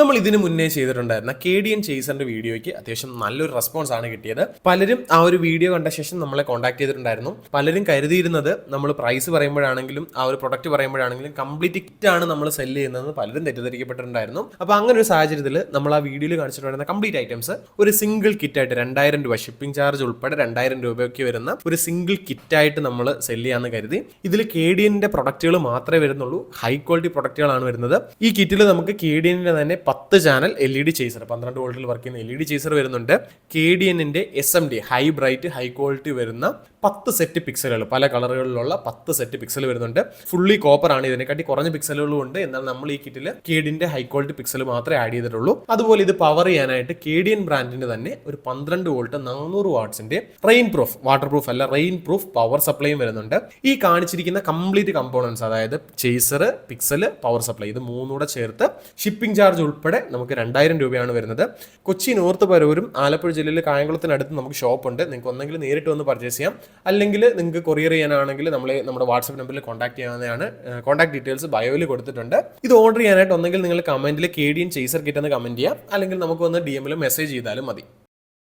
നമ്മൾ ഇതിനു മുന്നേ ചെയ്തിട്ടുണ്ടായിരുന്ന KDN ചേസറിന്റെ വീഡിയോയ്ക്ക് അത്യാവശ്യം നല്ലൊരു റെസ്പോൺസ് ആണ് കിട്ടിയത്. പലരും ആ ഒരു വീഡിയോ കണ്ട ശേഷം നമ്മളെ കോൺടാക്ട് ചെയ്തിട്ടുണ്ടായിരുന്നു. പലരും കരുതിയിരുന്നത് നമ്മൾ പ്രൈസ് പറയുമ്പോഴാണെങ്കിലും ആ ഒരു പ്രൊഡക്റ്റ് പറയുമ്പോഴാണെങ്കിലും കംപ്ലീറ്റ് കിറ്റ് ആണ് നമ്മൾ സെല് ചെയ്യുന്നത് പലരും തെറ്റിദ്ധരിക്കപ്പെട്ടിട്ടുണ്ടായിരുന്നു. അപ്പോൾ അങ്ങനെ ഒരു സാഹചര്യത്തിൽ നമ്മൾ ആ വീഡിയോയിൽ കാണിച്ചിട്ടുണ്ടായിരുന്ന കംപ്ലീറ്റ് ഐറ്റംസ് ഒരു സിംഗിൾ കിറ്റായിട്ട് 2000 രൂപ ഷിപ്പിംഗ് ചാർജ് ഉൾപ്പെടെ 2000 രൂപയ്ക്ക് വരുന്ന ഒരു സിംഗിൾ കിറ്റായിട്ട് നമ്മൾ സെല് ചെയ്യാമെന്ന് കരുതി. ഇതിൽ KDNന്റെ പ്രൊഡക്റ്റുകൾ മാത്രമേ വരുന്നുള്ളൂ. ഹൈ ക്വാളിറ്റി പ്രൊഡക്റ്റുകളാണ് വരുന്നത്. ഈ കിറ്റിൽ നമുക്ക് KDNന്റെ തന്നെ 10 ചാനൽ LED ചേസർ 12 വോൾട്ടിൽ വർക്ക് ചെയ്യുന്ന LED ചേസർ വരുന്നുണ്ട്. KDNന്റെ SMD high bright high quality വരുന്ന 10 സെറ്റ് പിക്സലുകൾ, പല കളറുകളിലുള്ള 10 സെറ്റ് പിക്സൽ വരുന്നുണ്ട്. ഫുള്ളി കോപ്പർ ആണ്. ഇതിനെക്കാട്ടി കുറഞ്ഞ പിക്സലുകളും ഉണ്ട്. എന്നാൽ നമ്മൾ ഈ കിറ്റിൽ KDNന്റെ ഹൈ ക്വാളിറ്റി പിക്സൽ മാത്രമേ ആഡ് ചെയ്തിട്ടുള്ളൂ. അതുപോലെ ഇത് പവർ ചെയ്യാനായിട്ട് KDN ബ്രാൻഡിന്റെ തന്നെ ഒരു 12 വോൾട്ട് 400 വാട്ട്സിന്റെ റെയിൻ പ്രൂഫ്, വാട്ടർ പ്രൂഫ് അല്ല റെയിൻ പ്രൂഫ് പവർ സപ്ലൈയും വരുന്നുണ്ട്. ഈ കാണിച്ചിരിക്കുന്ന കംപ്ലീറ്റ് കമ്പോണൻസ്, അതായത് ചേസർ, പിക്സൽ, പവർ സപ്ലൈ, ഇത് മൂന്നൂടെ ചേർത്ത് ഷിപ്പിംഗ് ചാർജ് ഉൾപ്പെടെ നമുക്ക് 2000 രൂപയാണ് വരുന്നത്. കൊച്ചി നോർത്ത് പരവൂരും ആലപ്പുഴ ജില്ലയിൽ കായംകുളത്തിനടുത്ത് നമുക്ക് ഷോപ്പുണ്ട്. നിങ്ങൾക്ക് ഒന്നെങ്കിൽ നേരിട്ട് വന്ന് പർച്ചേസ് ചെയ്യാം, അല്ലെങ്കിൽ നിങ്ങൾക്ക് കൊറിയർ ചെയ്യാനാണെങ്കിൽ നമ്മുടെ വാട്സ്ആപ്പ് നമ്പറിൽ കോൺടാക്ട് ചെയ്യാവുന്നതാണ്. കോൺടാക്ട് ഡീറ്റെയിൽസ് ബയോയിൽ കൊടുത്തിട്ടുണ്ട്. ഇത് ഓർഡർ ചെയ്യാനായിട്ട് ഒന്നെങ്കിൽ നിങ്ങൾ കമന്റിൽ KDN ചേസർ കിറ്റ് എന്ന് കമന്റ് ചെയ്യാം, അല്ലെങ്കിൽ നമുക്ക് വന്ന് DM മെസ്സേജ് ചെയ്താലും മതി.